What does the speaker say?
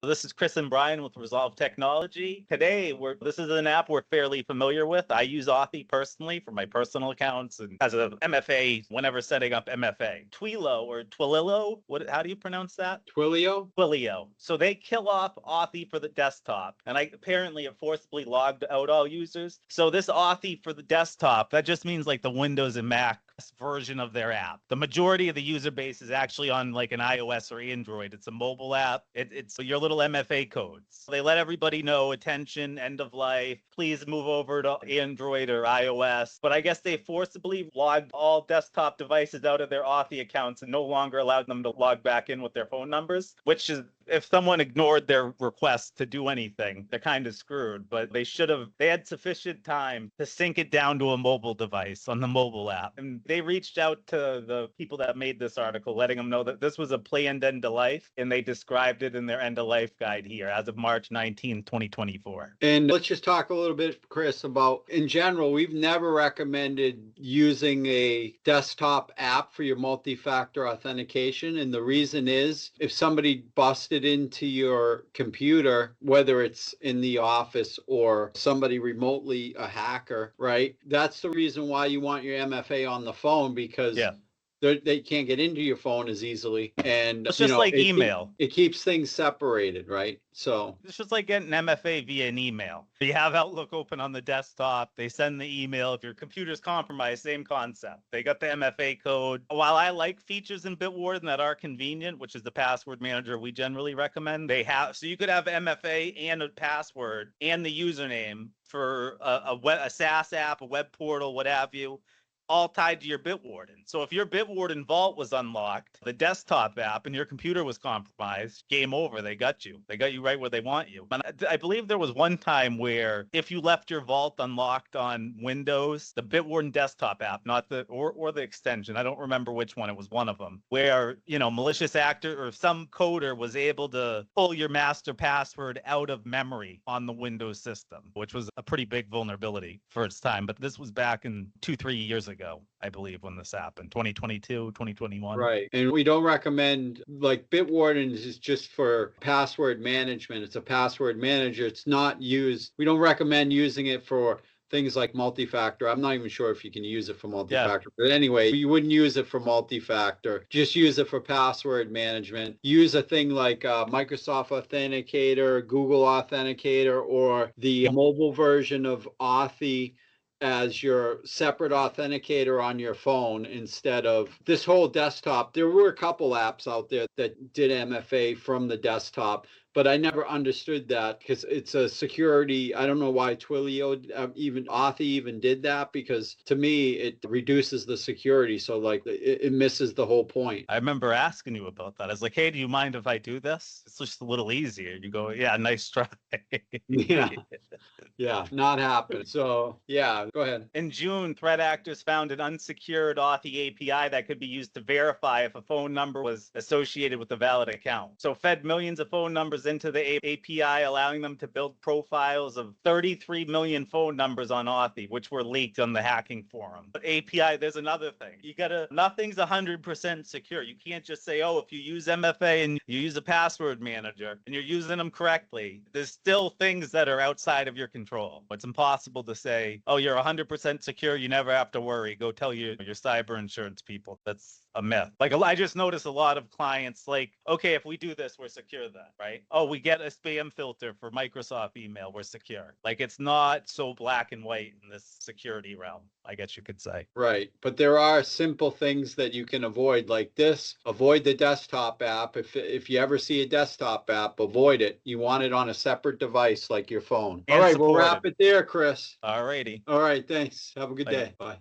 This is Chris and Brian with Resolve Technology. Today, this is an app we're fairly familiar with. I use Authy personally for my personal accounts and as an MFA whenever setting up MFA. Twilio or Twilio, how do you pronounce that? Twilio? Twilio. So they kill off Authy for the desktop, and apparently it forcibly logged out all users. So this Authy for the desktop, that just means like the Windows and Mac version of their app. The majority of the user base is actually on like an iOS or Android. It's a mobile app. It's your little MFA codes. They let everybody know, attention, end of life, please move over to Android or iOS. But I guess they forcibly logged all desktop devices out of their Authy accounts and no longer allowed them to log back in with their phone numbers, which is, if someone ignored their request to do anything, they're kind of screwed. But they had sufficient time to sync it down to a mobile device on the mobile app. And they reached out to the people that made this article, letting them know that this was a planned end of life, and they described it in their end of life guide here as of March 19, 2024. And let's just talk a little bit, Chris, about, in general, we've never recommended using a desktop app for your multi-factor authentication. And the reason is, if somebody busted into your computer, whether it's in the office or somebody remotely, a hacker, right? That's the reason why you want your MFA on the phone, because they can't get into your phone as easily. And it's just like email. It keeps things separated, right? So it's just like getting MFA via an email. You have Outlook open on the desktop. They send the email. If your computer's compromised, same concept. They got the MFA code. While I like features in Bitwarden that are convenient, which is the password manager we generally recommend, so you could have MFA and a password and the username for a SaaS app, a web portal, what have you, all tied to your Bitwarden. So if your Bitwarden vault was unlocked, the desktop app, and your computer was compromised, game over. They got you. They got you right where they want you. And I believe there was one time where if you left your vault unlocked on Windows, the Bitwarden desktop app, not or the extension, I don't remember which one, it was one of them, where, malicious actor or some coder was able to pull your master password out of memory on the Windows system, which was a pretty big vulnerability for its time. But this was back in 2-3 years ago, I believe, when this happened, 2022, 2021. Right. And we don't recommend, like, Bitwarden is just for password management. It's a password manager. It's not used. We don't recommend using it for things like multi-factor. I'm not even sure if you can use it for multi-factor. But anyway, you wouldn't use it for multi-factor. Just use it for password management. Use a thing like Microsoft Authenticator, Google Authenticator, or the mobile version of Authy as your separate authenticator on your phone instead of this whole desktop. There were a couple apps out there that did MFA from the desktop, but I never understood that because it's a security. I don't know why Twilio, even Authy even did that, because to me, it reduces the security. So like it misses the whole point. I remember asking you about that. I was like, hey, do you mind if I do this? It's just a little easier. You go, yeah, nice try. Yeah, not happening. So yeah, go ahead. In June, threat actors found an unsecured Authy API that could be used to verify if a phone number was associated with a valid account. So fed millions of phone numbers into the API, allowing them to build profiles of 33 million phone numbers on Authy, which were leaked on the hacking forum. But API, there's another thing. Nothing's 100% secure. You can't just say, oh, if you use MFA and you use a password manager and you're using them correctly, there's still things that are outside of your control. It's impossible to say, oh, you're 100% secure. You never have to worry. Go tell your cyber insurance people. That's a myth. Like, I just notice a lot of clients like, okay, if we do this, we're secure then, right? Oh, we get a spam filter for Microsoft email, we're secure. Like, it's not so black and white in this security realm, I guess you could say. Right. But there are simple things that you can avoid, like this. Avoid the desktop app. If you ever see a desktop app, avoid it. You want it on a separate device like your phone. All right, we'll wrap it there, Chris. All righty. All right, thanks. Have a good day. Bye.